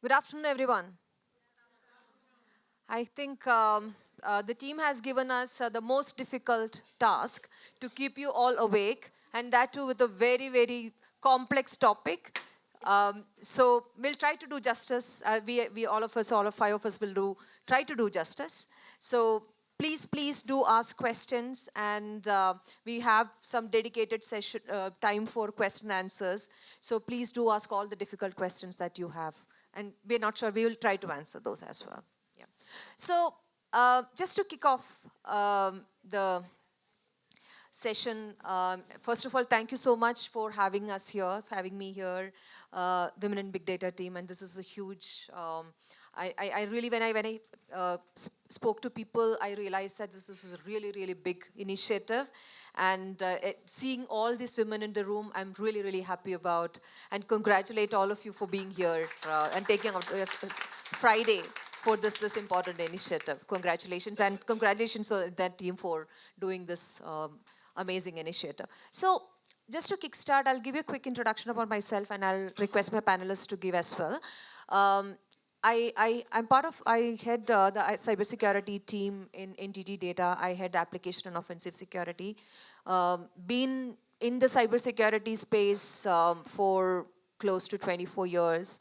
Good afternoon, everyone. I think the team has given us the most difficult task to keep you all awake, and that too with a very, very complex topic. So we'll try to do justice. All of five of us will try to do justice. So please do ask questions, and we have some dedicated session time for question answers. So please do ask all the difficult questions that you have. And we're not sure, we will try to answer those as well. Yeah. So just to kick off the session, first of all, thank you so much for having us here, having me here, Women in Big Data team, and this is a huge, I really, when I spoke to people, I realized that this is a really, really big initiative. And seeing all these women in the room, I'm really, really happy about, and congratulate all of you for being here and taking out Friday for this important initiative. Congratulations, and congratulations to that team for doing this amazing initiative. So just to kickstart, I'll give you a quick introduction about myself, and I'll request my panelists to give as well. I head the cybersecurity team in NTT Data. I head the application and offensive security. Been in the cybersecurity space for close to 24 years.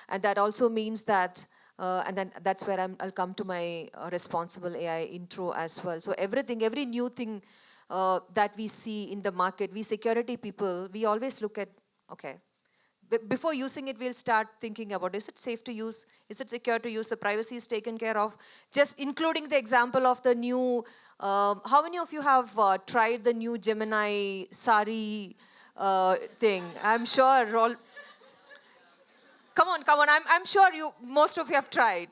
And that also means that, and then that's where I'll come to my responsible AI intro as well. So every new thing that we see in the market, we security people, we always look at, okay, before using it, we'll start thinking about, is it safe to use? Is it secure to use? The privacy is taken care of. Just including the example of the new, how many of you have tried the new Gemini Sari thing? I'm sure all, come on, I'm sure most of you have tried.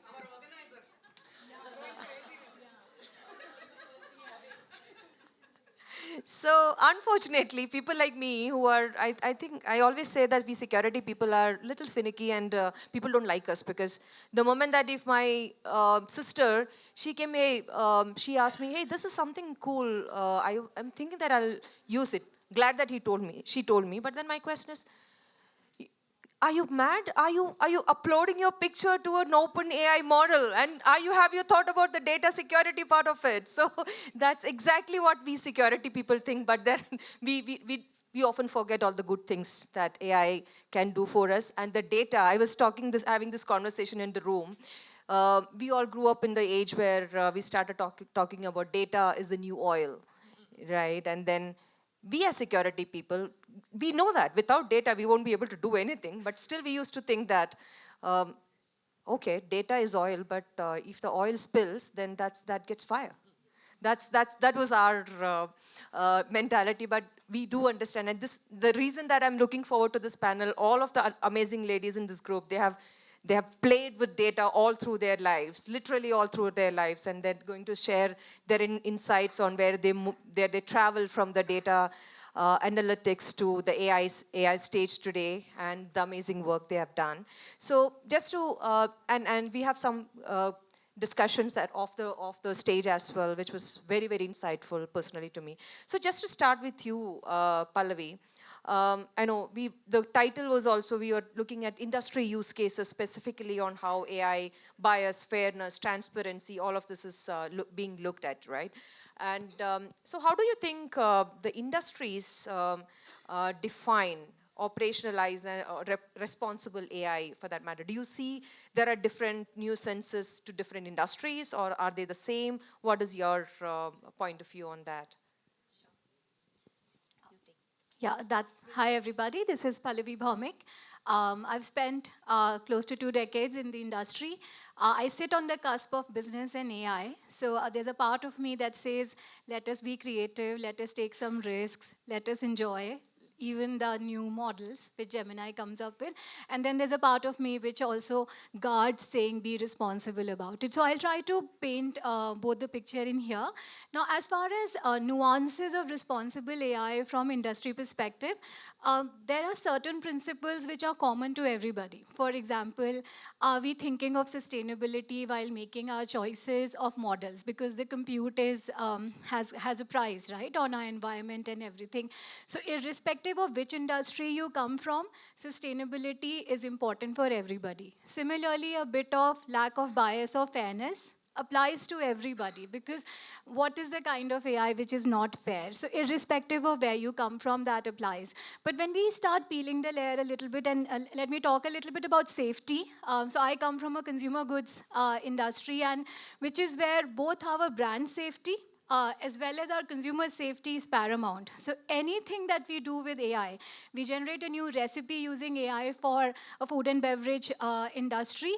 So unfortunately, people like me who are, I think, I always say that we security people are a little finicky, and people don't like us, because the moment that if my sister, she came, hey, she asked me, hey, this is something cool. I'm thinking that I'll use it. Glad that she told me. But then my question is, are you mad? Are you uploading your picture to an open AI model? And have you thought about the data security part of it? So that's exactly what we security people think. But then we often forget all the good things that AI can do for us. And the data, I was having this conversation in the room. We all grew up in the age where we started talking about data is the new oil, right? And then we as security people, we know that without data, we won't be able to do anything. But still, we used to think that, okay, data is oil, but if the oil spills, then that gets fire. That was our mentality. But we do understand, and the reason that I'm looking forward to this panel, all of the amazing ladies in this group, they have played with data all through their lives, literally all through their lives, and they're going to share their insights on where they travel from the data analytics to the AI stage today, and the amazing work they have done. So just to, and we have some discussions that off the stage as well, which was very, very insightful personally to me. So just to start with you, Pallavi, I know the title was also, we were looking at industry use cases specifically on how AI, bias, fairness, transparency, all of this is being looked at, right? And so how do you think the industries define, operationalize, responsible AI for that matter? Do you see there are different nuances to different industries, or are they the same? What is your point of view on that? Yeah, hi everybody, this is Pallavi Bhaumik. I've spent close to 2 decades in the industry. I sit on the cusp of business and AI. So there's a part of me that says, let us be creative, let us take some risks, let us enjoy even the new models which Gemini comes up with. And then there's a part of me which also guards saying be responsible about it. So I'll try to paint both the picture in here. Now, as far as nuances of responsible AI from industry perspective, there are certain principles which are common to everybody. For example, are we thinking of sustainability while making our choices of models? Because the compute is, has a price, right, on our environment and everything. So irrespective irrespective of which industry you come from, sustainability is important for everybody. Similarly, a bit of lack of bias or fairness applies to everybody, because what is the kind of AI which is not fair? So irrespective of where you come from, that applies. But when we start peeling the layer a little bit, and let me talk a little bit about safety. So I come from a consumer goods industry, and which is where both our brand safety as well as our consumer safety is paramount. So anything that we do with AI, we generate a new recipe using AI for a food and beverage industry.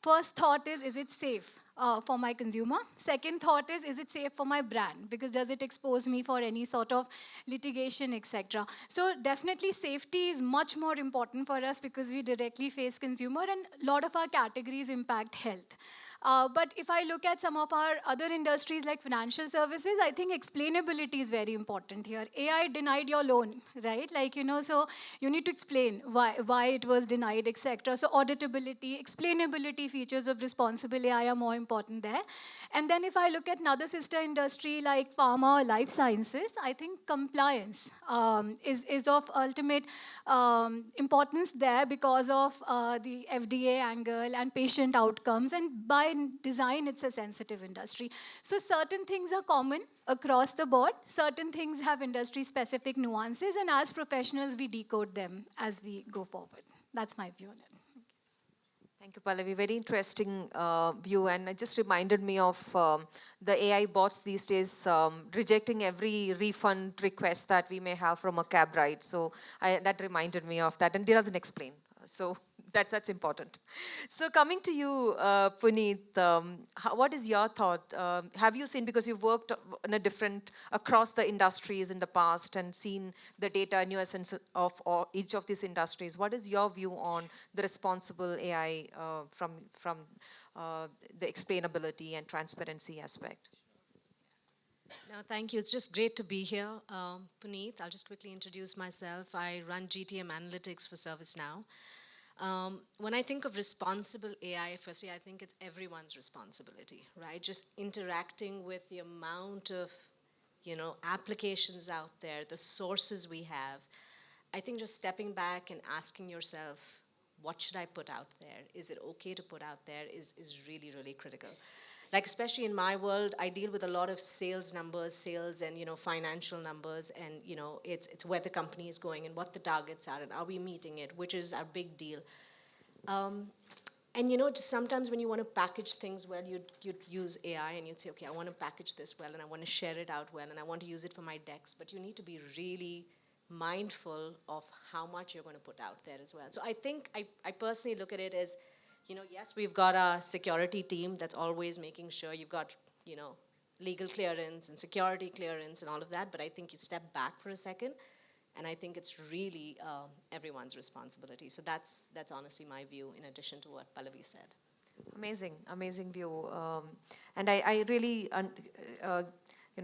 First thought is it safe for my consumer? Second thought is it safe for my brand? Because does it expose me for any sort of litigation, etc.? So definitely safety is much more important for us, because we directly face consumer, and a lot of our categories impact health. But if I look at some of our other industries like financial services, I think explainability is very important here. AI denied your loan, right? Like, so you need to explain why it was denied, etc. So auditability, explainability features of responsible AI are more important there. And then if I look at another sister industry like pharma or life sciences, I think compliance is of ultimate importance there, because of the FDA angle and patient outcomes. And by design, it's a sensitive industry. So certain things are common across the board. Certain things have industry-specific nuances, and as professionals, we decode them as we go forward. That's my view on it. Thank you, Pallavi. Very interesting view, and it just reminded me of the AI bots these days rejecting every refund request that we may have from a cab ride. So that reminded me of that, and it doesn't explain. So that's important. So coming to you, Puneet, what is your thought? Have you seen, because you've worked in across the industries in the past and seen the data nuance of each of these industries, what is your view on the responsible AI from the explainability and transparency aspect? No, thank you. It's just great to be here. Puneet, I'll just quickly introduce myself. I run GTM Analytics for ServiceNow. When I think of responsible AI, firstly, I think it's everyone's responsibility, right? Just interacting with the amount of, applications out there, the sources we have. I think just stepping back and asking yourself, what should I put out there? Is it okay to put out there is really, really critical. Like, especially in my world, I deal with a lot of sales numbers, sales and, financial numbers, and, it's where the company is going and what the targets are and are we meeting it, which is our big deal. And, just sometimes when you want to package things well, you'd use AI and you'd say, okay, I want to package this well and I want to share it out well and I want to use it for my decks, but you need to be really mindful of how much you're going to put out there as well. So I think I personally look at it as, yes, we've got a security team that's always making sure you've got, legal clearance and security clearance and all of that, but I think you step back for a second, and I think it's really everyone's responsibility. So that's honestly my view, in addition to what Pallavi said. Amazing view. And I really,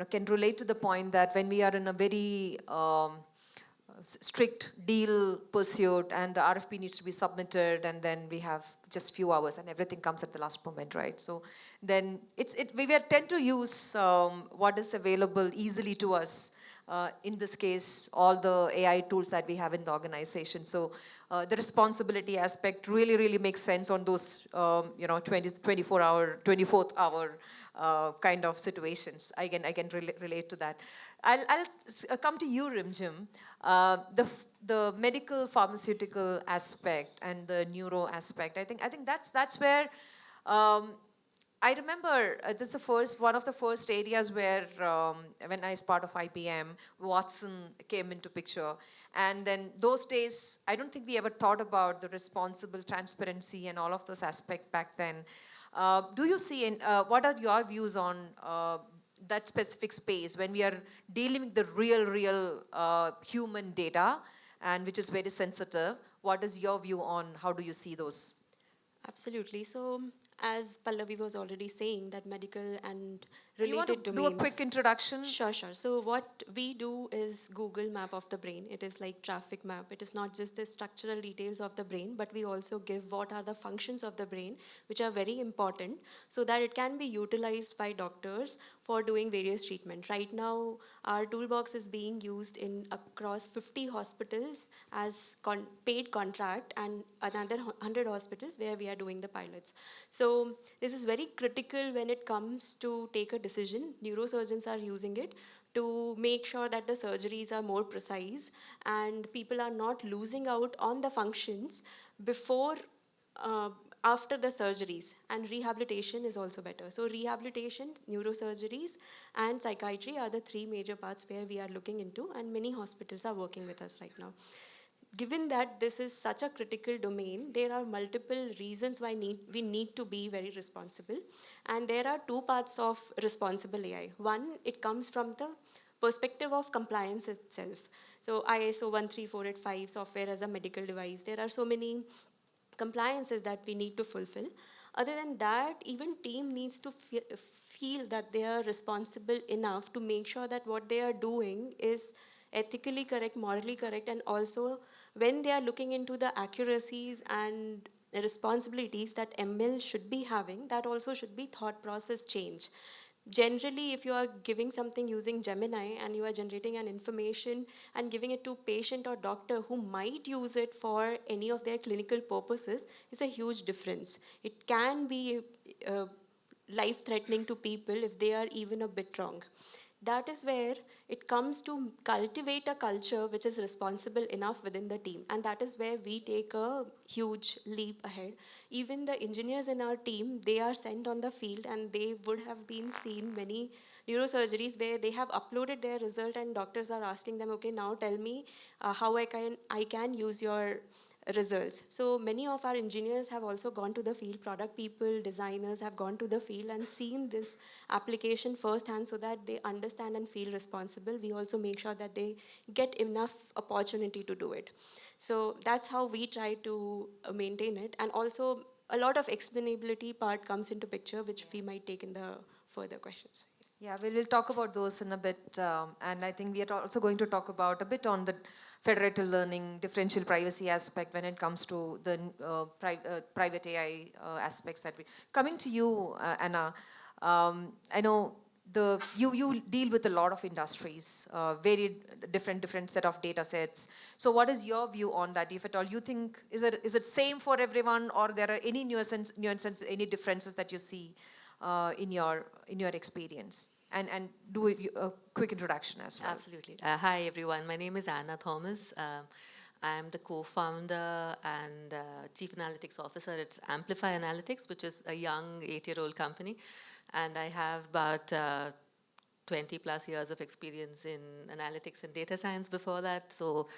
can relate to the point that when we are in a very strict deal pursuit and the RFP needs to be submitted, and then we have just few hours and everything comes at the last moment, right? So then we tend to use what is available easily to us. In this case, all the AI tools that we have in the organization. So the responsibility aspect really, really makes sense on those, 24th hour kind of situations. I can relate to that. I'll come to you, Rimjim. The medical pharmaceutical aspect and the neuro aspect. I think that's where I remember this is one of the first areas where when I was part of IPM, Watson came into picture. And then those days, I don't think we ever thought about the responsible transparency and all of those aspects back then. Do you see, what are your views on that specific space when we are dealing with the real human data, and which is very sensitive? What is your view on how do you see those? Absolutely. So, as Pallavi was already saying, that medical and You want to related domains. do a quick introduction? Sure. So what we do is Google map of the brain. It is like traffic map. It is not just the structural details of the brain, but we also give what are the functions of the brain, which are very important, so that it can be utilized by doctors for doing various treatment. Right now, our toolbox is being used in across 50 hospitals as paid contract and another 100 hospitals where we are doing the pilots. So this is very critical when it comes to take a decision. Neurosurgeons are using it to make sure that the surgeries are more precise and people are not losing out on the functions before uh, after the surgeries, and rehabilitation is also better. So rehabilitation, neurosurgeries and psychiatry are the three major parts where we are looking into, and many hospitals are working with us right now. Given that this is such a critical domain, there are multiple reasons why we need to be very responsible. And there are two parts of responsible AI. One, it comes from the perspective of compliance itself. So ISO 13485 software as a medical device, there are so many compliances that we need to fulfill. Other than that, even team needs to feel that they are responsible enough to make sure that what they are doing is ethically correct, morally correct, and also when they are looking into the accuracies and responsibilities that ML should be having, that also should be thought process change. Generally, if you are giving something using Gemini and you are generating an information and giving it to patient or doctor who might use it for any of their clinical purposes, is a huge difference. It can be life threatening to people if they are even a bit wrong. That is where it comes to cultivate a culture which is responsible enough within the team, and that is where we take a huge leap ahead. Even the engineers in our team, they are sent on the field, and they would have been seen many neurosurgeries where they have uploaded their result and doctors are asking them, okay, now tell me how I can use your results. So many of our engineers have also gone to the field, product people, designers have gone to the field and seen this application firsthand so that they understand and feel responsible. We also make sure that they get enough opportunity to do it. So that's how we try to maintain it. And also a lot of explainability part comes into picture, which we might take in the further questions. Yeah, we'll talk about those in a bit. And I think we are also going to talk about a bit on the federated learning, differential privacy aspect when it comes to the private AI aspects that we... Coming to you, Anna, I know you deal with a lot of industries, very different set of data sets. So what is your view on that, if at all you think, is it same for everyone, or there are any nuances, any differences that you see in your experience? And do a quick introduction as well. Absolutely. Hi, everyone. My name is Anna Thomas. I'm the co-founder and chief analytics officer at Amplify Analytics, which is a young 8-year-old company. And I have about 20 plus years of experience in analytics and data science before that. So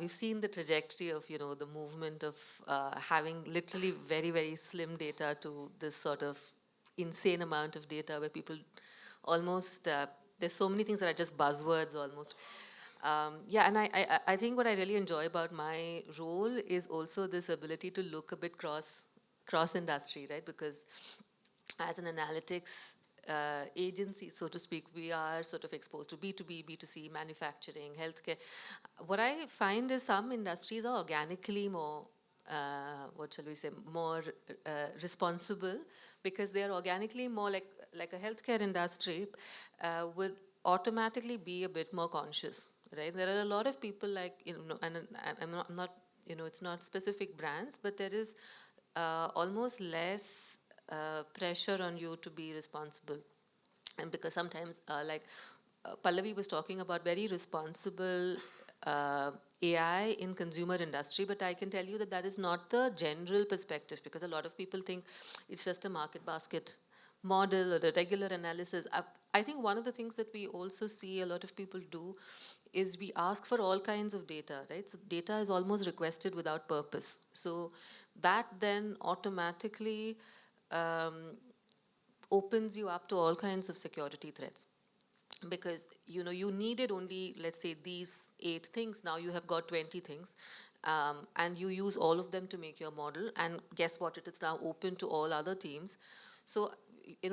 we've seen the trajectory of, the movement of having literally very, very slim data to this sort of insane amount of data where people almost, there's so many things that are just buzzwords almost. Yeah, and I think what I really enjoy about my role is also this ability to look a bit cross industry, right? Because as an analytics agency, so to speak, we are sort of exposed to B2B, B2C, manufacturing, healthcare. What I find is some industries are organically more, what shall we say, more responsible, because they are organically more like a healthcare industry would automatically be a bit more conscious, right? There are a lot of people like, and I'm not, it's not specific brands, but there is almost less pressure on you to be responsible. And because sometimes, Pallavi was talking about very responsible AI in consumer industry, but I can tell you that is not the general perspective, because a lot of people think it's just a market basket model or a regular analysis. I think one of the things that we also see a lot of people do is we ask for all kinds of data, right? So data is almost requested without purpose. So that then automatically opens you up to all kinds of security threats. Because you needed only, let's say, these 8 things. Now you have got 20 things, and you use all of them to make your model. And guess what? It is now open to all other teams. So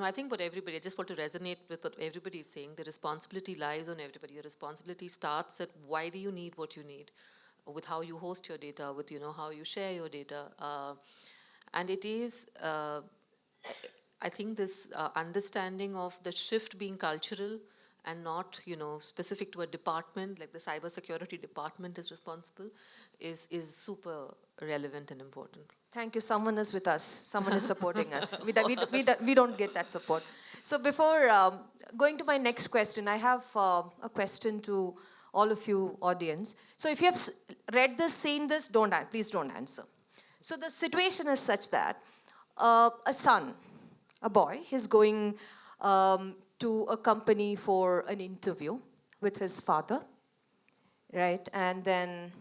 I think what everybody, I just want to resonate with what everybody is saying. The responsibility lies on everybody. The responsibility starts at why do you need what you need, with how you host your data, with how you share your data, and it is. I think this understanding of the shift being cultural and not, specific to a department, like the cybersecurity department is responsible, is super relevant and important. Thank you. Someone is with us. Someone is supporting us. We don't get that support. So before going to my next question, I have a question to all of you audience. So if you have read this, seen this, please don't answer. So the situation is such that a boy, he's going to a company for an interview with his father, right? And then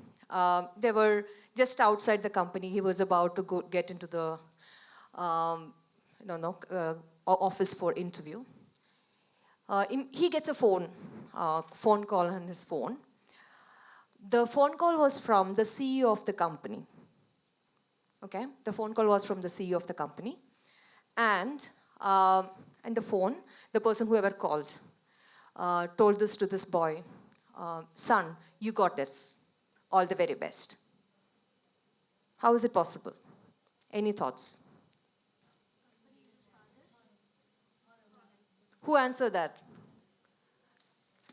they were just outside the company. He was about to get into the office for interview. He gets a phone call on his phone. The phone call was from the CEO of the company. Okay, the phone call was from the CEO of the company, and the phone, the person whoever called, told this to this boy, son, you got this, all the very best. How is it possible? Any thoughts? Who answered that?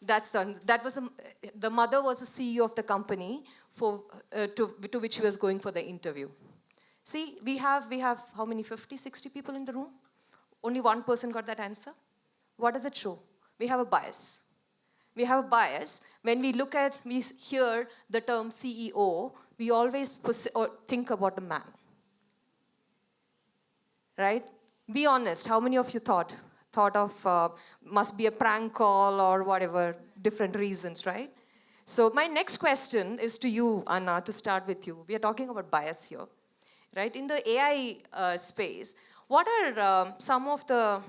The mother was the CEO of the company to which he was going for the interview. See, we have how many, 50, 60 people in the room? Only one person got that answer? What does it show? We have a bias. We have a bias. When we hear the term CEO, we always think about the man. Right? Be honest, how many of you thought of must be a prank call or whatever, different reasons, right? So my next question is to you, Anna, to start with you. We are talking about bias here, right? In the AI space, what are some of the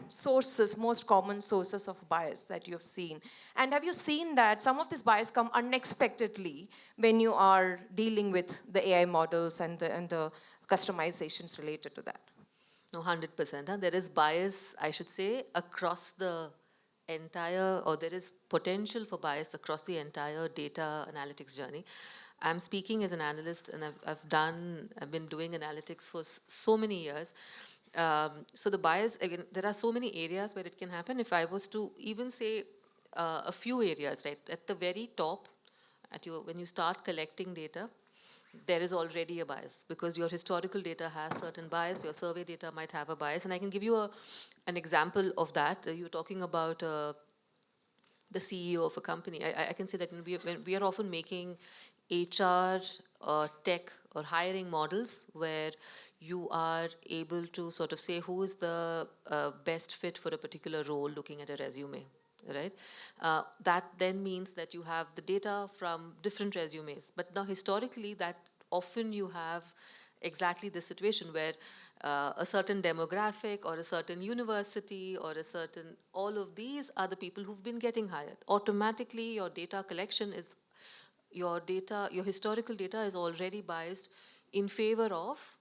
most common sources of bias that you have seen? And have you seen that some of this bias come unexpectedly when you are dealing with the AI models and the customizations related to that? No, 100%. There is bias, I should say, across the entire, or there is potential for bias across the entire data analytics journey. I'm speaking as an analyst, and I've been doing analytics for so many years. So the bias, again, there are so many areas where it can happen. If I was to even say a few areas, right, at the very top, when you start collecting data, there is already a bias because your historical data has certain bias, your survey data might have a bias. And I can give you an example of that. You're talking about the CEO of a company. I can say that we are often making HR, tech, or hiring models where you are able to sort of say who is the best fit for a particular role looking at a resume. Right? That then means that you have the data from different resumes. But now historically, that often you have exactly the situation where a certain demographic or a certain university or all of these are the people who've been getting hired. Automatically, your data collection is, your historical data is already biased in favor of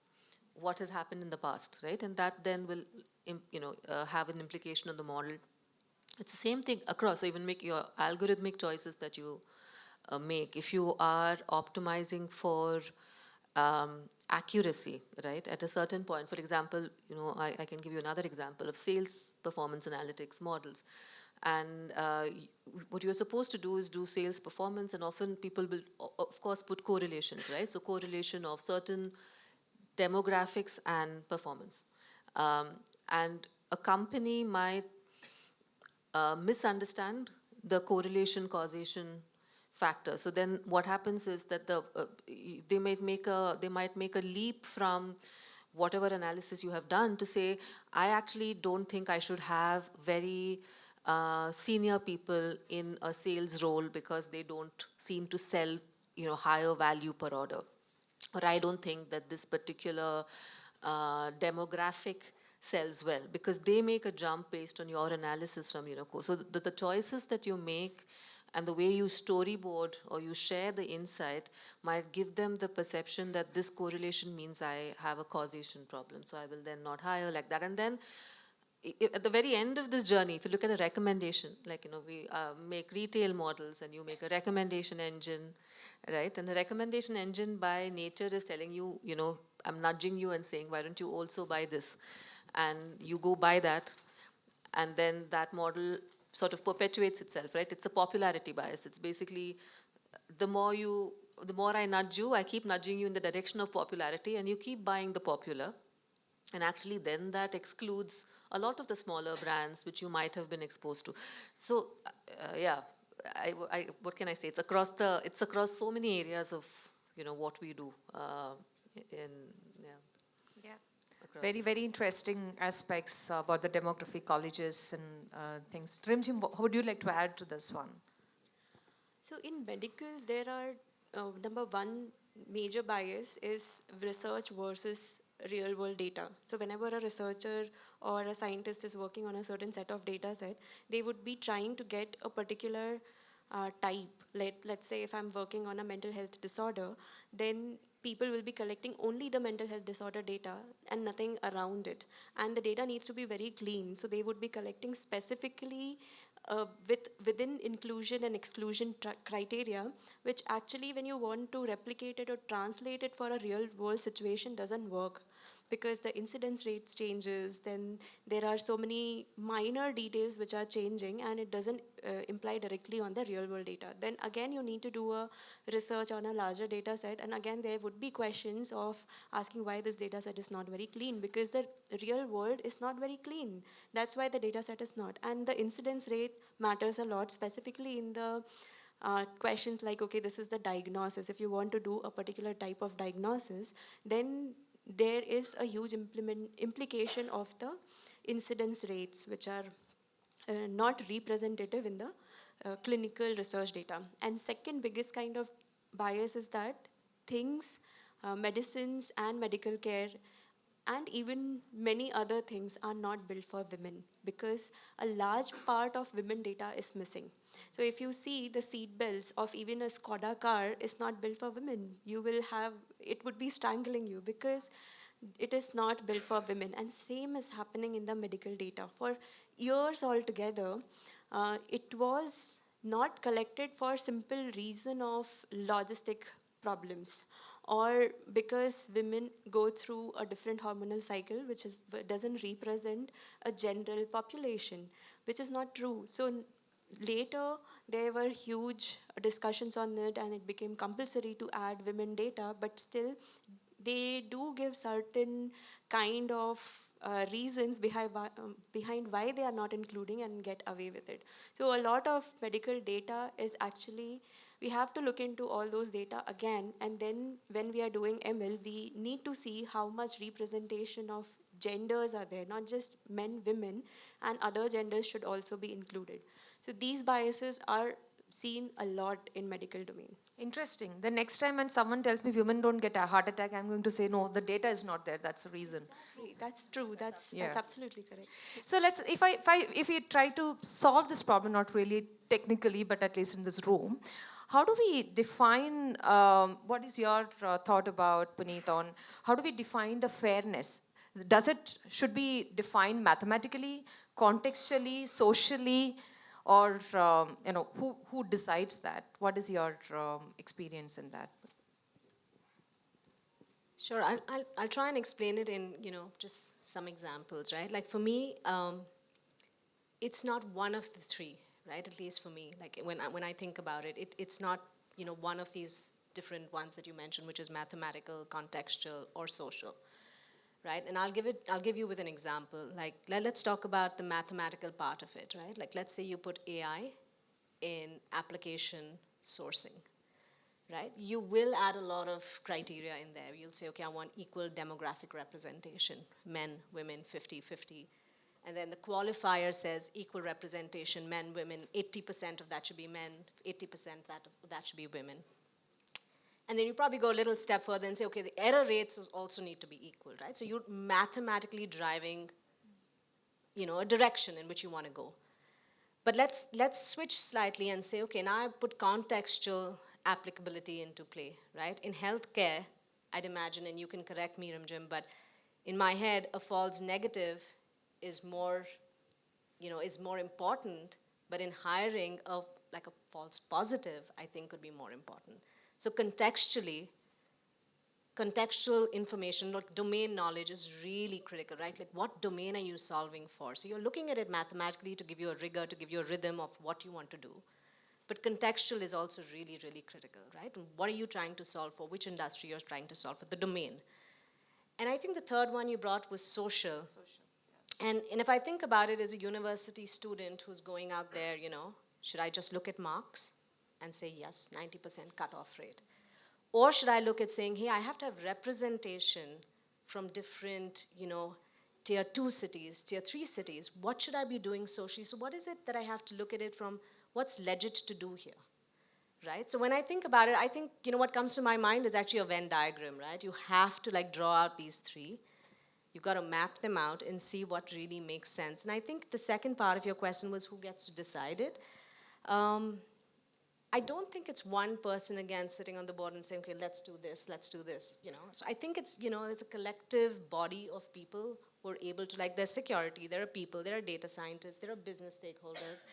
what has happened in the past, right? And that then will, have an implication on the model. It's the same thing across. So even make your algorithmic choices that you make. If you are optimizing for accuracy, right, at a certain point, for example, I can give you another example of sales performance analytics models. And what you're supposed to do is do sales performance, and often people will, of course, put correlations, right? So correlation of certain demographics and performance. And a company might misunderstand the correlation causation factor. So then what happens is that they might make a leap from whatever analysis you have done to say, I actually don't think I should have very senior people in a sales role because they don't seem to sell higher value per order. Or I don't think that this particular demographic sells well, because they make a jump based on your analysis from So the choices that you make and the way you storyboard or you share the insight might give them the perception that this correlation means I have a causation problem, so I will then not hire like that. And then at the very end of this journey, if you look at a recommendation, like we make retail models and you make a recommendation engine, right? And the recommendation engine by nature is telling you, I'm nudging you and saying, why don't you also buy this? and you go by that, and then that model sort of perpetuates itself, right? It's a popularity bias. It's basically the more I nudge you, I keep nudging you in the direction of popularity, and you keep buying the popular. And actually then that excludes a lot of the smaller brands which you might have been exposed to. So yeah, what can I say? It's across so many areas of what we do in yeah. Yeah. Across Very, this. very interesting aspects about the demographic colleges and things. Rimjim, what would you like to add to this one? So in medicals, there are number one major bias is research versus real world data. So whenever a researcher or a scientist is working on a certain set of data set, they would be trying to get a particular type. Let's say if I'm working on a mental health disorder, then people will be collecting only the mental health disorder data and nothing around it. And the data needs to be very clean. So they would be collecting specifically within inclusion and exclusion criteria, which actually when you want to replicate it or translate it for a real world situation doesn't work, because the incidence rates changes, then there are so many minor details which are changing, and it doesn't imply directly on the real world data. Then again you need to do a research on a larger data set, and again there would be questions of asking why this data set is not very clean, because the real world is not very clean. That's why the data set is not. And the incidence rate matters a lot, specifically in the questions like, okay, this is the diagnosis. If you want to do a particular type of diagnosis, then there is a huge implication of the incidence rates, which are not representative in the clinical research data. And second biggest kind of bias is that things, medicines and medical care and even many other things are not built for women, because a large part of women data is missing. So if you see the seat belts of even a Skoda car is not built for women, it would be strangling you, because it is not built for women. And same is happening in the medical data. For years altogether, it was not collected for simple reason of logistic problems, or because women go through a different hormonal cycle which doesn't represent a general population, which is not true. So later there were huge discussions on it, and it became compulsory to add women data, but still they do give certain kind of reasons behind why they are not including and get away with it. So a lot of medical data is actually, we have to look into all those data again, and then when we are doing ML, we need to see how much representation of genders are there, not just men, women, and other genders should also be included. So these biases are seen a lot in medical domain. Interesting. The next time when someone tells me women don't get a heart attack, I'm going to say, no, the data is not there. That's the reason. That's true. That's absolutely correct. So if we try to solve this problem, not really technically, but at least in this room, how do we define, what is your thought about, Puneet, on how do we define the fairness? Should be defined mathematically, contextually, socially, or who decides that? What is your experience in that? Sure, I'll try and explain it in, just some examples, right? Like for me, it's not one of the three, right? At least for me, like when I think about it, it's not, one of these different ones that you mentioned, which is mathematical, contextual, or social, right? And I'll give you with an example. Like let's talk about the mathematical part of it, right? Like let's say you put AI in application sourcing, right? You will add a lot of criteria in there. You'll say, okay, I want equal demographic representation, men, women, 50-50. And then the qualifier says equal representation, men, women, 80% of that should be men, 80% that should be women. And then you probably go a little step further and say, okay, the error rates also need to be equal, right? So you're mathematically driving, a direction in which you want to go. But let's switch slightly and say, okay, now I put contextual applicability into play, right? In healthcare, I'd imagine, and you can correct me, Rimjim, but in my head, a false negative is more important, but in hiring, a false positive, I think, could be more important. So contextually, contextual information, like domain knowledge is really critical, right? Like what domain are you solving for? So you're looking at it mathematically to give you a rigor, to give you a rhythm of what you want to do. But contextual is also really, really critical, right? And what are you trying to solve for? Which industry you're trying to solve for, the domain. And I think the third one you brought was social. And if I think about it as a university student who's going out there, should I just look at marks and say, yes, 90% cutoff rate? Or should I look at saying, hey, I have to have representation from different, tier 2 cities, tier 3 cities. What should I be doing socially? So what is it that I have to look at it from what's legit to do here? Right? So when I think about it, I think, what comes to my mind is actually a Venn diagram, right? You have to like draw out these three. You've got to map them out and see what really makes sense. And I think the second part of your question was who gets to decide it. I don't think it's one person again sitting on the board and saying, okay, let's do this. So I think it's, it's a collective body of people who are able to, like, there's security, there are people, there are data scientists, there are business stakeholders.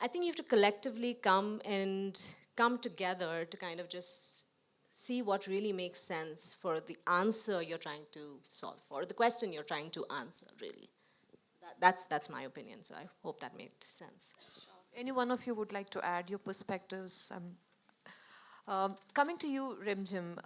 I think you have to collectively come together to kind of just see what really makes sense for the answer you're trying to solve for, the question you're trying to answer, really. So that's my opinion, so I hope that made sense. Any one of you would like to add your perspectives? Coming to you, Rimjim,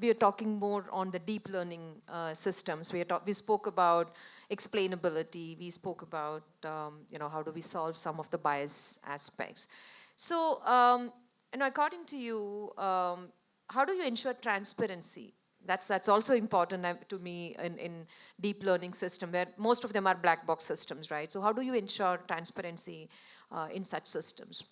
we are talking more on the deep learning systems. We spoke about explainability. We spoke about how do we solve some of the bias aspects. So, according to you, how do you ensure transparency? That's also important to me in deep learning system where most of them are black box systems, right? So how do you ensure transparency in such systems?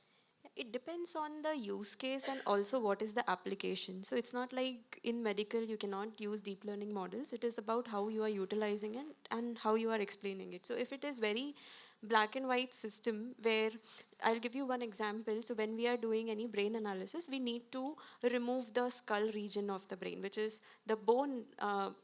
It depends on the use case and also what is the application. So it's not like in medical you cannot use deep learning models. It is about how you are utilizing it and how you are explaining it. So if it is very black and white system where, I'll give you one example. So when we are doing any brain analysis, we need to remove the skull region of the brain, which is the bone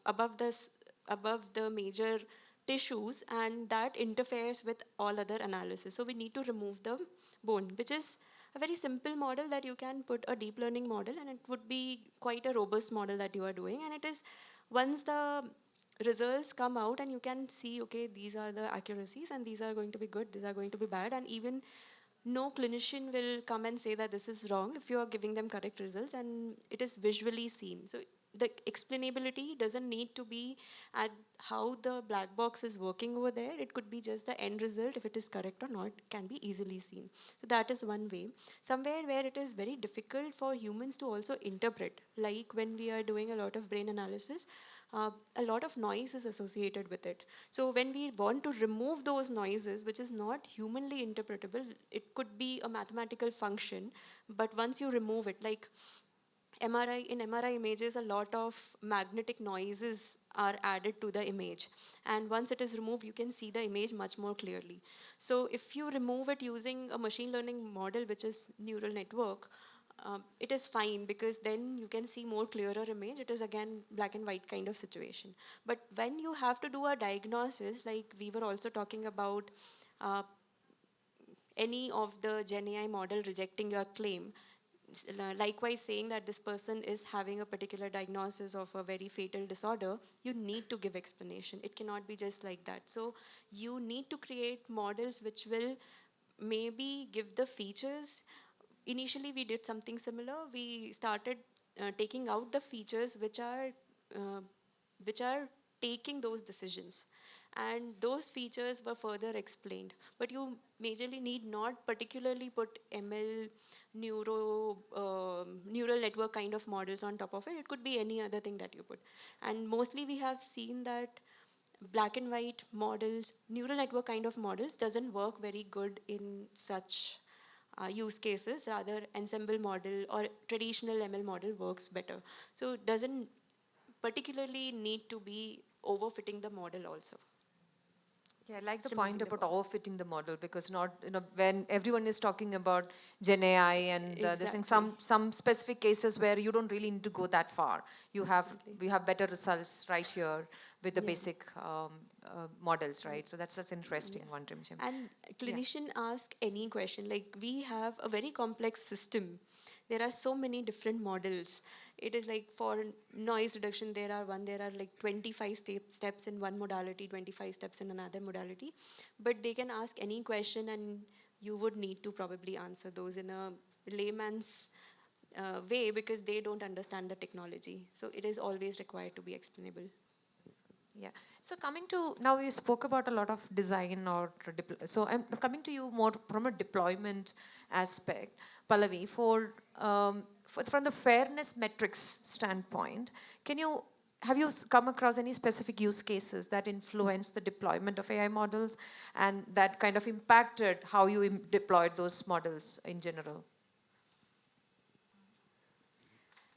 above the major tissues, and that interferes with all other analysis. So we need to remove the bone, which is a very simple model that you can put a deep learning model, and it would be quite a robust model that you are doing. And it is, once the results come out and you can see, okay, these are the accuracies and these are going to be good, these are going to be bad, and even no clinician will come and say that this is wrong if you are giving them correct results, and it is visually seen. So the explainability doesn't need to be at how the black box is working over there. It could be just the end result, if it is correct or not, can be easily seen. So that is one way. Somewhere where it is very difficult for humans to also interpret, like when we are doing a lot of brain analysis, a lot of noise is associated with it. So when we want to remove those noises, which is not humanly interpretable, it could be a mathematical function, but once you remove it, like in MRI images, a lot of magnetic noises are added to the image. And once it is removed, you can see the image much more clearly. So if you remove it using a machine learning model, which is neural network, it is fine, because then you can see more clearer image. It is again black and white kind of situation. But when you have to do a diagnosis, like we were also talking about any of the Gen AI model rejecting your claim, likewise saying that this person is having a particular diagnosis of a very fatal disorder, you need to give explanation. It cannot be just like that. So you need to create models which will maybe give the features. Initially we did something similar. We started taking out the features which are taking those decisions, and those features were further explained. But you majorly need not particularly put ML neural network kind of models on top of it. It could be any other thing that you put. And mostly we have seen that black and white models, neural network kind of models, doesn't work very good in such use cases. Rather, ensemble model or traditional ML model works better. So it doesn't particularly need to be overfitting the model also. Yeah, I like the point about overfitting the model, because when everyone is talking about Gen AI and this in some specific cases where you don't really need to go that far. We have better results right here with the basic models, right? So that's interesting one, Rimjim. And clinician ask any question. Like we have a very complex system. there are so many different models. It is like for noise reduction, there are like 25 steps in one modality, 25 steps in another modality. But they can ask any question and you would need to probably answer those in a layman's way because they don't understand the technology. So it is always required to be explainable. Yeah. So coming to, now we spoke about a lot of design or, so I'm coming to you more from a deployment aspect. Pallavi, from the fairness metrics standpoint, have you come across any specific use cases that influence the deployment of AI models and that kind of impacted how you deployed those models in general?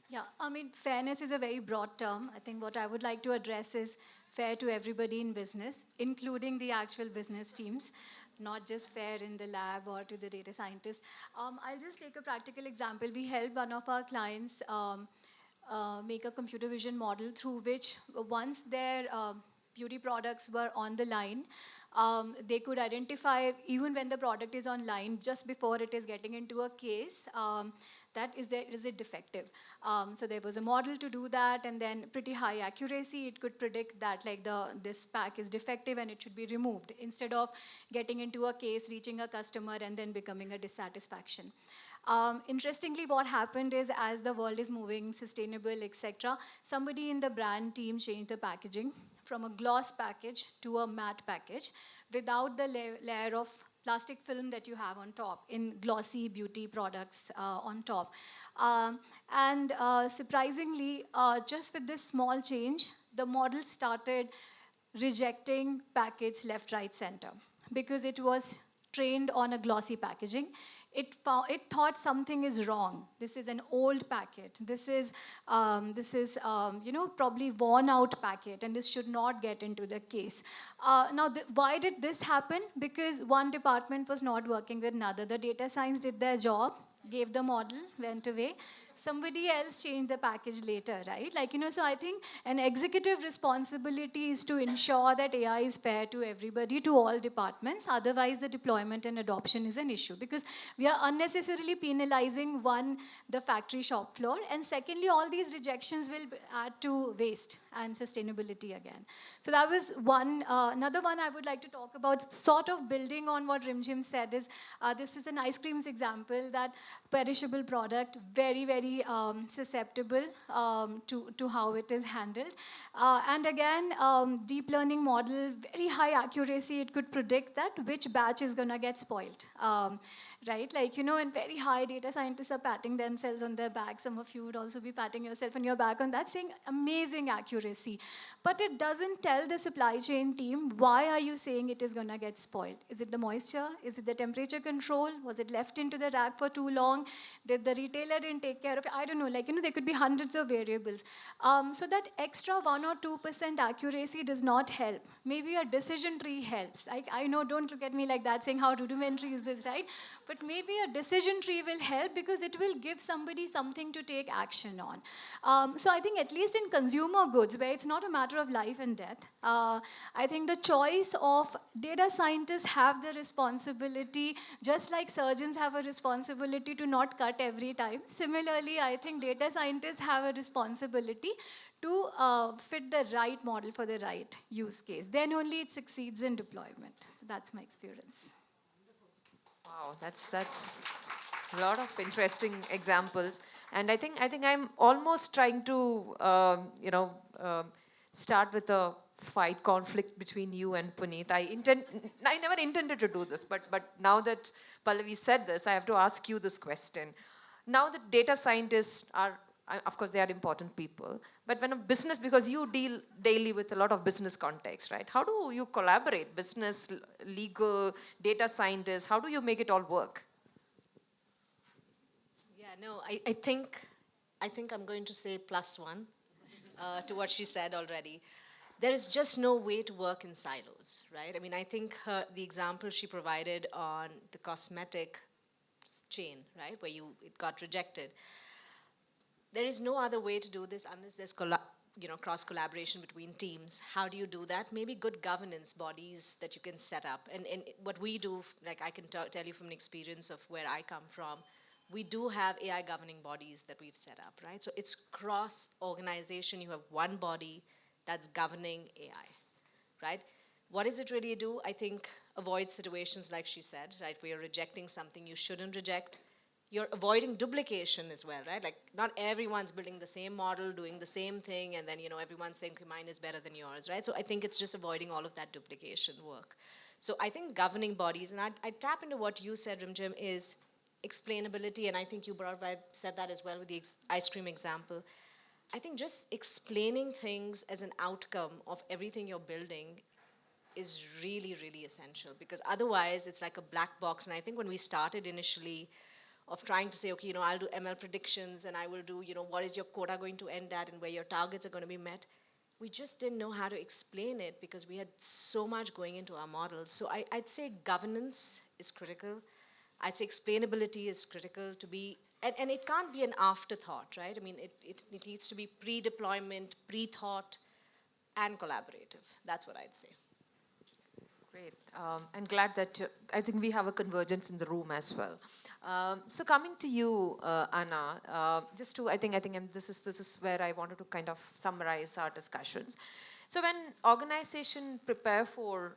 Yeah, I mean, fairness is a very broad term. I think what I would like to address is fair to everybody in business, including the actual business teams, not just fair in the lab or to the data scientist. I'll just take a practical example. We helped one of our clients make a computer vision model through which once their beauty products were on the line, they could identify even when the product is online, just before it is getting into a case, that is it defective. So there was a model to do that, and then pretty high accuracy. It could predict that like this pack is defective and it should be removed instead of getting into a case, reaching a customer, and then becoming a dissatisfaction. Interestingly, what happened is as the world is moving sustainable, etc., somebody in the brand team changed the packaging from a gloss package to a matte package without the layer of plastic film that you have on top in glossy beauty products on top. Surprisingly, just with this small change, the model started rejecting packets left, right, center because it was trained on a glossy packaging. It thought something is wrong. This is an old packet. This is probably worn out packet, and this should not get into the case. Now, why did this happen? Because one department was not working with another. The data science did their job, gave the model, went away. Somebody else changed the package later, right? So I think an executive responsibility is to ensure that AI is fair to everybody, to all departments. Otherwise, the deployment and adoption is an issue because we are unnecessarily penalizing, one, the factory shop floor, and secondly, all these rejections will add to waste and sustainability again. So that was one. Another one I would like to talk about, sort of building on what Rimjim said, is this is an ice creams example, that perishable product, very, very susceptible to how it is handled. And again, deep learning model, very high accuracy, it could predict that which batch is going to get spoiled. Right? And very high data scientists are patting themselves on their back. Some of you would also be patting yourself on your back on that, saying amazing accuracy. But it doesn't tell the supply chain team, why are you saying it is going to get spoiled? Is it the moisture? Is it the temperature control? Was it left into the rack for too long? Did the retailer didn't take care of it? I don't know. There could be hundreds of variables. So that extra 1 or 2% accuracy does not help. Maybe a decision tree helps. I know, don't look at me like that, saying how rudimentary is this, right? But maybe a decision tree will help because it will give somebody something to take action on. So I think at least in consumer goods, where it's not a matter of life and death, I think the choice of data scientists have the responsibility, just like surgeons have a responsibility to not cut every time. Similarly, I think data scientists have a responsibility to fit the right model for the right use case. Then only it succeeds in deployment. So that's my experience. Wow, that's a lot of interesting examples, and I think I'm almost trying to start with a fight conflict between you and Puneet. I never intended to do this, but now that Pallavi said this, I have to ask you this question. Now that data scientists are, of course, they are important people, but when a business, because you deal daily with a lot of business context, right? How do you collaborate, business, legal, data scientists? How do you make it all work? Yeah, no, I think I'm going to say +1 to what she said already. There is just no way to work in silos, right? I mean, I think the example she provided on the cosmetic chain, right, where it got rejected. There is no other way to do this unless there's cross collaboration between teams. How do you do that? Maybe good governance bodies that you can set up. And what we do, like I can tell you from an experience of where I come from, we do have AI governing bodies that we've set up, right? So it's cross organization. You have one body that's governing AI, right? What does it really do? I think avoid situations like she said, right? Where you're rejecting something you shouldn't reject. You're avoiding duplication as well, right? Like not everyone's building the same model, doing the same thing, and then everyone's saying, okay, mine is better than yours, right? So I think it's just avoiding all of that duplication work. So I think governing bodies, and I tap into what you said, Rimjim, is explainability, and I think you brought, I said that as well with the ice cream example. I think just explaining things as an outcome of everything you're building is really, really essential, because otherwise it's like a black box. And I think when we started initially of trying to say, okay, I'll do ML predictions and I will do, what is your quota going to end at and where your targets are going to be met, we just didn't know how to explain it because we had so much going into our models. So I'd say governance is critical. I'd say explainability is critical to be, and it can't be an afterthought, right? I mean, it needs to be pre-deployment, pre-thought, and collaborative. That's what I'd say. Great. And glad that I think we have a convergence in the room as well. So coming to you, Anna, just to I think and this is where I wanted to kind of summarize our discussions. So when organizations prepare for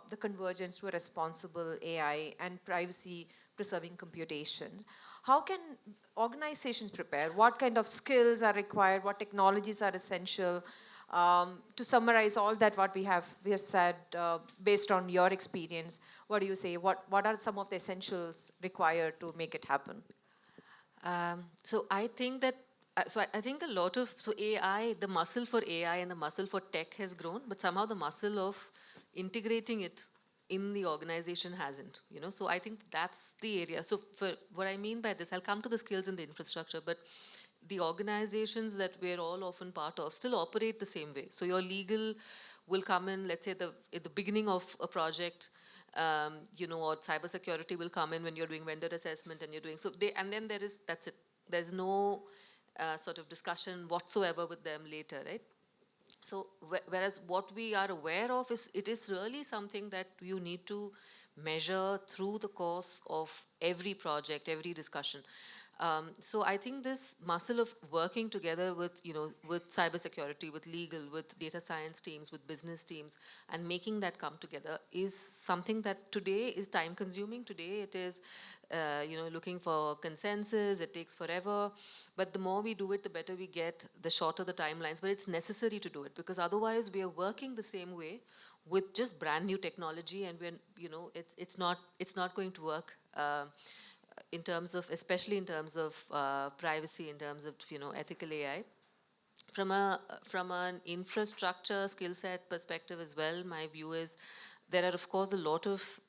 the convergence to a responsible AI and privacy-preserving computation, how can organizations prepare? What kind of skills are required? What technologies are essential? To summarize all that what we have said based on your experience, what do you say? What are some of the essentials required to make it happen? So I think that I think a lot of AI, the muscle for AI and the muscle for tech has grown, but somehow the muscle of integrating it in the organization hasn't. So I think that's the area. So for what I mean by this, I'll come to the skills and the infrastructure, but the organizations that we're all often part of still operate the same way. So your legal will come in, let's say at the beginning of a project, or cybersecurity will come in when you're doing vendor assessment and you're doing, and then that's it. There's no sort of discussion whatsoever with them later, right? So whereas what we are aware of is, it is really something that you need to measure through the course of every project, every discussion. So I think this muscle of working together with, with cybersecurity, with legal, with data science teams, with business teams, and making that come together is something that today is time consuming. Today it is, looking for consensus. It takes forever. But the more we do it, the better we get, the shorter the timelines. But it's necessary to do it, because otherwise we are working the same way with just brand new technology, and we're, it's not going to work. In terms of, especially in terms of privacy, in terms of ethical AI, from an infrastructure skill set perspective as well, my view is there are of course a lot of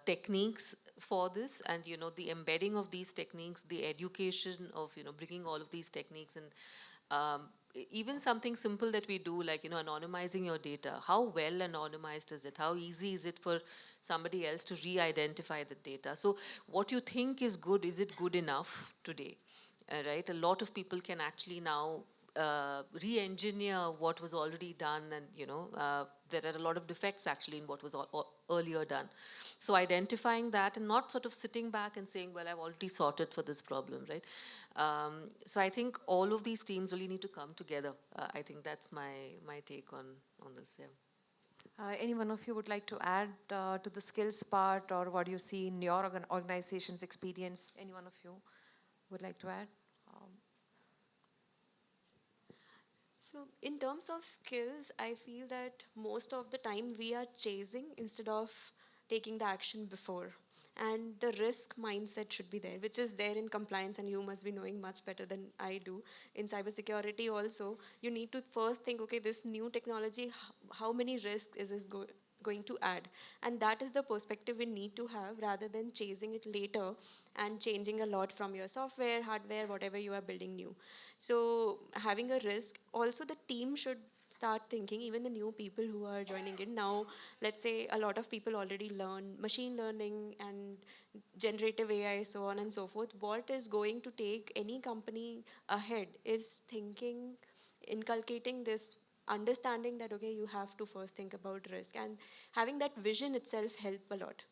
techniques for this, and the embedding of these techniques, the education of bringing all of these techniques, and even something simple that we do, like anonymizing your data. How well anonymized is it? How easy is it for somebody else to re-identify the data? So what you think is good, is it good enough today? Right? A lot of people can actually now re-engineer what was already done, and there are a lot of defects actually in what was earlier done. So identifying that and not sort of sitting back and saying, well, I've already sorted for this problem, right? So I think all of these teams really need to come together. I think that's my take on this. Yeah. Any one of you would like to add to the skills part, or what do you see in your organization's experience? Any one of you would like to add? So in terms of skills, I feel that most of the time we are chasing instead of taking the action before. And the risk mindset should be there, which is there in compliance, and you must be knowing much better than I do. In cybersecurity also, you need to first think, okay, this new technology, how many risks is this going to add? And that is the perspective we need to have, rather than chasing it later and changing a lot from your software, hardware, whatever you are building new. So having a risk, also the team should start thinking, even the new people who are joining in now, let's say a lot of people already learn machine learning and generative AI, so on and so forth. What is going to take any company ahead is thinking, inculcating this understanding that, okay, you have to first think about risk, and having that vision itself help a lot.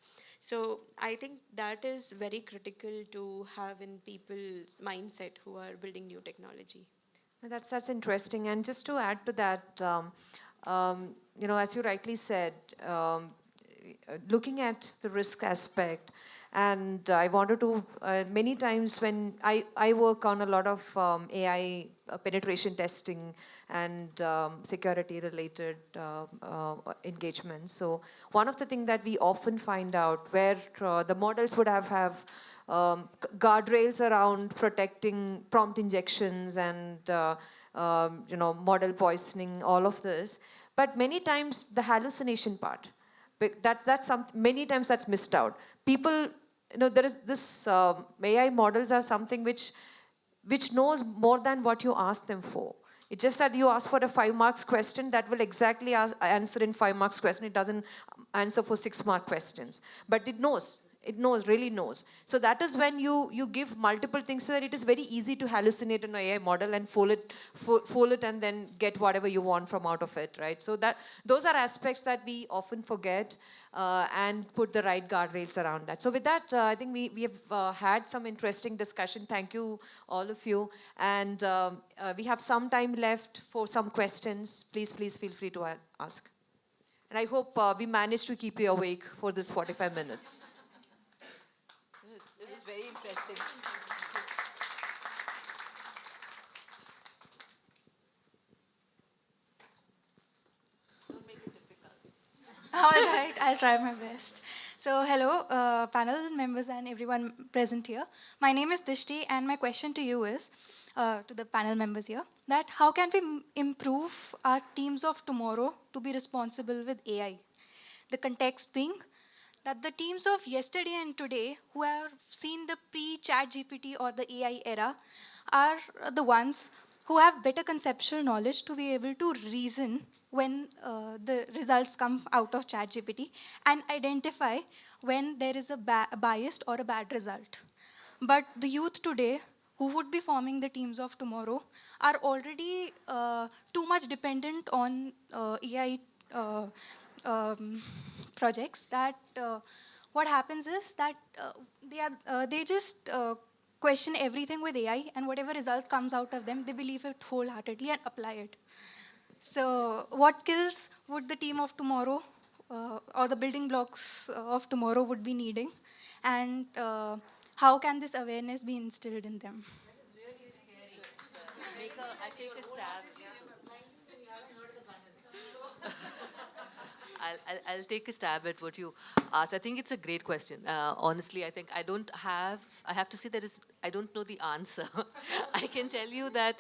So I think that is very critical to have in people mindset who are building new technology. That's interesting. And just to add to that, as you rightly said, looking at the risk aspect, and I wanted to, many times when I work on a lot of AI penetration testing and security related engagements. So one of the things that we often find out where the models would have guardrails around protecting prompt injections and model poisoning, all of this. But many times the hallucination part, that's many times that's missed out. People, there is this AI models are something which knows more than what you ask them for. It's just that you ask for a 5 marks question that will exactly answer in 5 marks question. It doesn't answer for 6 mark questions, but it knows. It knows, really knows. So that is when you give multiple things so that it is very easy to hallucinate an AI model and fool it and then get whatever you want from out of it, right? So those are aspects that we often forget and put the right guardrails around that. So with that, I think we have had some interesting discussion. Thank you, all of you. And we have some time left for some questions. Please feel free to ask. And I hope we managed to keep you awake for this 45 minutes. It was very interesting. Don't make it difficult. All right, I'll try my best. So, hello, panel members and everyone present here. My name is Dishti, and my question to you is, to the panel members here, that how can we improve our teams of tomorrow to be responsible with AI? The context being that the teams of yesterday and today who have seen the pre-chat GPT or the AI era are the ones who have better conceptual knowledge to be able to reason when the results come out of chat GPT and identify when there is a biased or a bad result. But the youth today who would be forming the teams of tomorrow are already too much dependent on AI projects that what happens is that they just question everything with AI, and whatever result comes out of them, they believe it wholeheartedly and apply it. So what skills would the team of tomorrow or the building blocks of tomorrow would be needing, and how can this awareness be instilled in them? That is really scary. I take a stab. I'll take a stab at what you asked. I think it's a great question. Honestly, I think I have to say I don't know the answer. I can tell you that,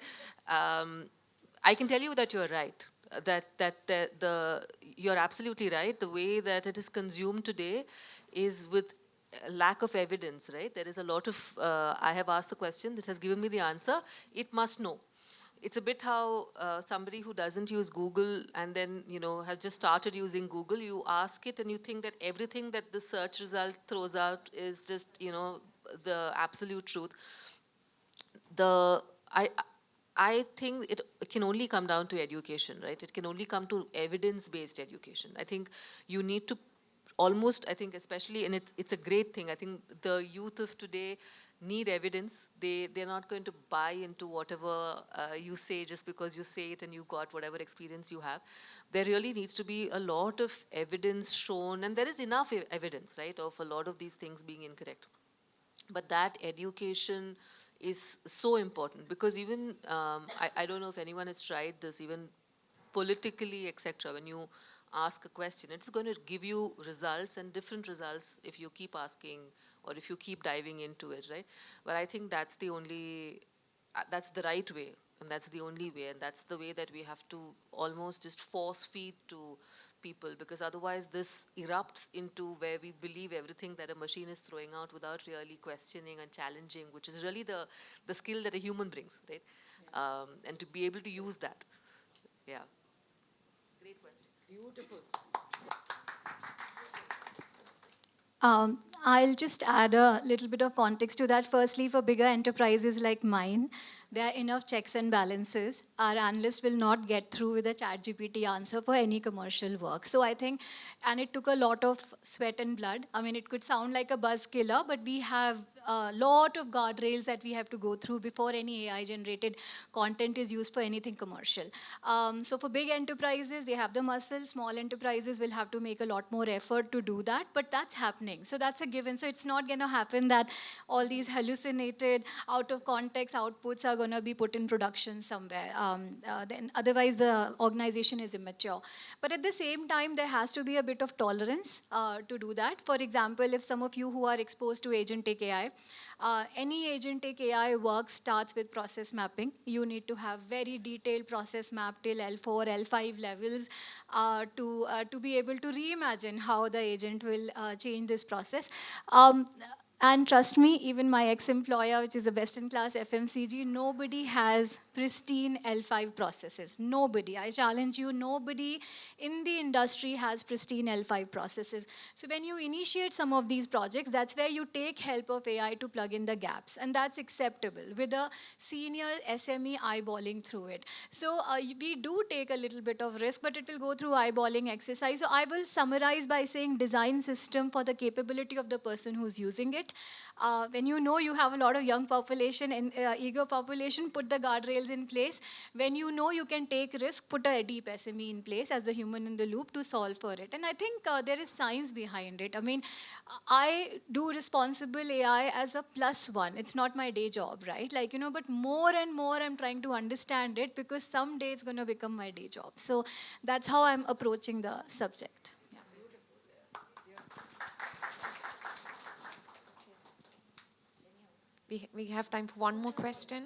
you're right. You're absolutely right. The way that it is consumed today is with lack of evidence, right? There is a lot of, I have asked the question that has given me the answer. It must know. It's a bit how somebody who doesn't use Google and then, has just started using Google, you ask it and you think that everything that the search result throws out is just, the absolute truth. I think it can only come down to education, right? It can only come to evidence-based education. I think you need to almost, I think especially, and it's a great thing, I think the youth of today need evidence. They're not going to buy into whatever you say just because you say it and you got whatever experience you have. There really needs to be a lot of evidence shown, and there is enough evidence, right, of a lot of these things being incorrect. But that education is so important because even, I don't know if anyone has tried this, even politically, etc. When you ask a question, it's going to give you results and different results if you keep asking or if you keep diving into it, right? But I think that's the right way, and that's the only way, and that's the way that we have to almost just force feed to people, because otherwise this erupts into where we believe everything that a machine is throwing out without really questioning and challenging, which is really the skill that a human brings, right? Yeah. And to be able to use that. Yeah. It's a great question. Beautiful. I'll just add a little bit of context to that. Firstly, for bigger enterprises like mine, there are enough checks and balances. Our analyst will not get through with a ChatGPT answer for any commercial work. So I think, and it took a lot of sweat and blood. I mean, it could sound like a buzz killer, but we have a lot of guardrails that we have to go through before any AI-generated content is used for anything commercial. So for big enterprises, they have the muscle. Small enterprises will have to make a lot more effort to do that, but that's happening. So that's a given. So it's not going to happen that all these hallucinated, out of context outputs are going to be put in production somewhere. Then otherwise, the organization is immature. But at the same time, there has to be a bit of tolerance to do that. For example, if some of you who are exposed to agentic AI, any agentic AI work starts with process mapping. You need to have very detailed process map till L4, L5 levels to be able to reimagine how the agent will change this process. And trust me, even my ex-employer, which is a best-in-class FMCG, nobody has pristine L5 processes. Nobody. I challenge you, nobody in the industry has pristine L5 processes. So when you initiate some of these projects, that's where you take help of AI to plug in the gaps. And that's acceptable with a senior SME eyeballing through it. So we do take a little bit of risk, but it will go through eyeballing exercise. So I will summarize by saying design system for the capability of the person who's using it. When you know you have a lot of young population and eager population, put the guardrails in place. When you know you can take risk, put a deep SME in place as the human in the loop to solve for it. And I think there is science behind it. I mean, I do responsible AI as a +1. It's not my day job, right? Like, you know, but more and more I'm trying to understand it because someday it's going to become my day job. So that's how I'm approaching the subject. We have time for one more question.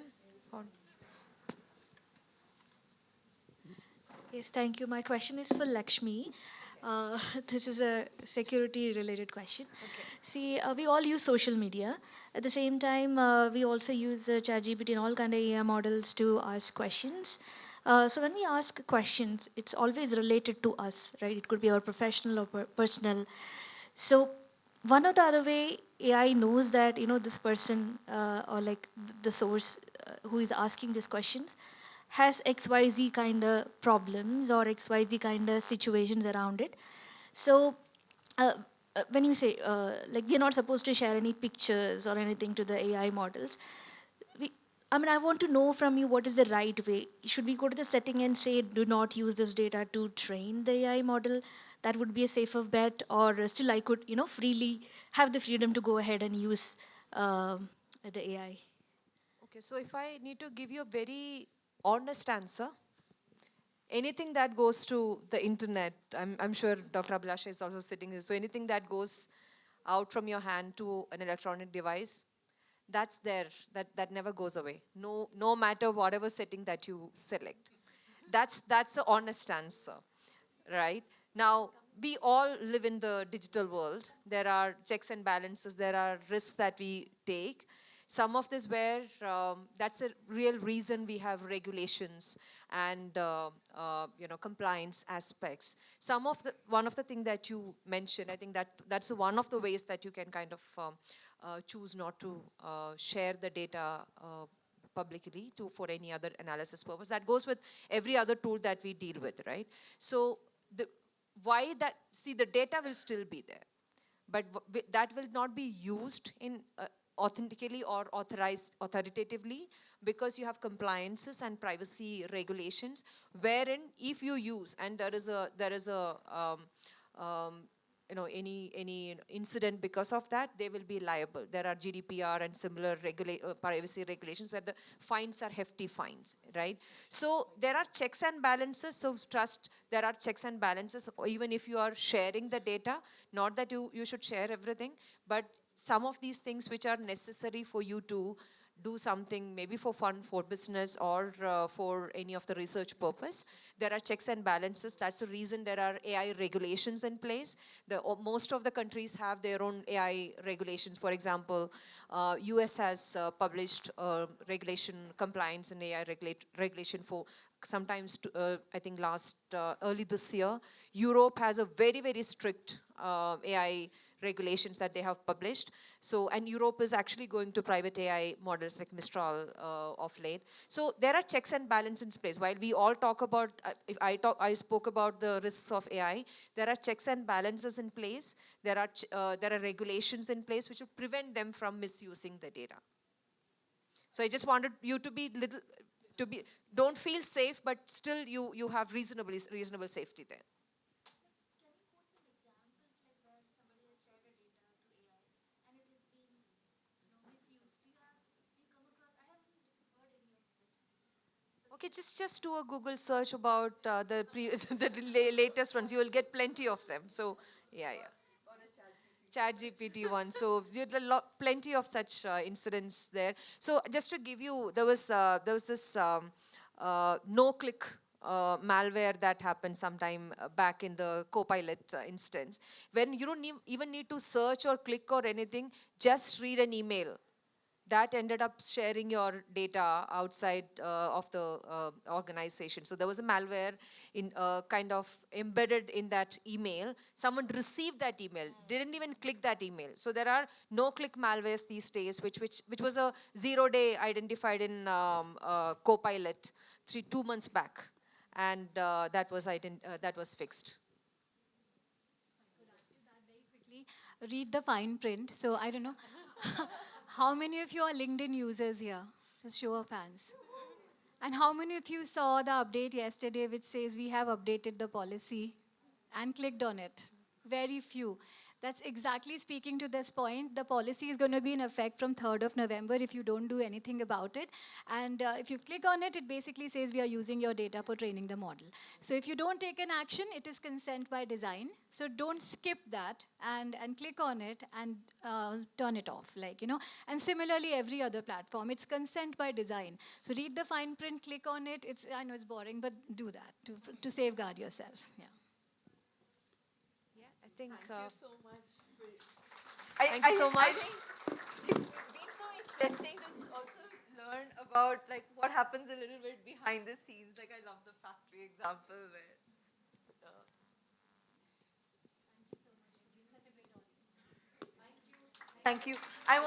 Yes, thank you. My question is for Lakshmi. This is a security-related question. Okay. See, we all use social media. At the same time, we also use ChatGPT and all kind of AI models to ask questions. So when we ask questions, it's always related to us, right? It could be our professional or personal. So one or the other way, AI knows that, you know, this person or like the source who is asking these questions has XYZ kind of problems or XYZ kind of situations around it. So when you say, like, we're not supposed to share any pictures or anything to the AI models, I mean, I want to know from you what is the right way. Should we go to the setting and say, do not use this data to train the AI model? That would be a safer bet, or still I could, you know, freely have the freedom to go ahead and use the AI. Okay, so if I need to give you a very honest answer, anything that goes to the internet, I'm sure Dr. Abhilasha is also sitting here, so anything that goes out from your hand to an electronic device, that's there, that never goes away, no matter whatever setting that you select. That's the honest answer, right? Now, we all live in the digital world. There are checks and balances, there are risks that we take. Some of this where that's a real reason we have regulations and you know, compliance aspects. One of the things that you mentioned, I think that's one of the ways that you can kind of choose not to share the data publicly for any other analysis purpose. That goes with every other tool that we deal with, right? So the data will still be there, but that will not be used in authentically or authoritatively, because you have compliances and privacy regulations, wherein if you use, and there is a you know, any incident because of that, they will be liable. There are GDPR and similar privacy regulations where the fines are hefty fines, right? So there are checks and balances. So trust, there are checks and balances, even if you are sharing the data. Not that you should share everything, but some of these things which are necessary for you to do something, maybe for fun, for business, or for any of the research purpose, there are checks and balances. That's the reason there are AI regulations in place. Most of the countries have their own AI regulations. For example, US has published regulation compliance and AI regulation for sometimes, I think early this year. Europe has a very, very strict AI regulations that they have published. So, and Europe is actually going to private AI models like Mistral of late. So there are checks and balances in place. While we all talk about, I spoke about the risks of AI, there are checks and balances in place. There are regulations in place which will prevent them from misusing the data. So I just wanted you to be don't feel safe, but still you have reasonable safety there. Okay, just do a Google search about the latest ones. You will get plenty of them. So, yeah. Chat GPT one. So you had plenty of such incidents there. So just to give you, there was this no-click malware that happened sometime back in the Copilot instance, when you don't even need to search or click or anything, just read an email. That ended up sharing your data outside of the organization. So there was a malware kind of embedded in that email. Someone received that email, didn't even click that email. So there are no-click malwares these days, which was a 0-day identified in Copilot 2 months back, and that was fixed. Quickly, read the fine print. So I don't know. How many of you are LinkedIn users here? Just show of hands. And how many of you saw the update yesterday which says we have updated the policy and clicked on it? Very few. That's exactly speaking to this point. The policy is going to be in effect from 3rd of November if you don't do anything about it. And if you click on it, it basically says we are using your data for training the model. So if you don't take an action, it is consent by design. So don't skip that and click on it and turn it off. And similarly, every other platform, it's consent by design. So read the fine print, click on it. I know it's boring, but do that to safeguard yourself. Yeah. Thank you so much. Thank you so much. I think it's been so interesting to also learn about what happens a little bit behind the scenes. I love the factory example where. Thank you. I want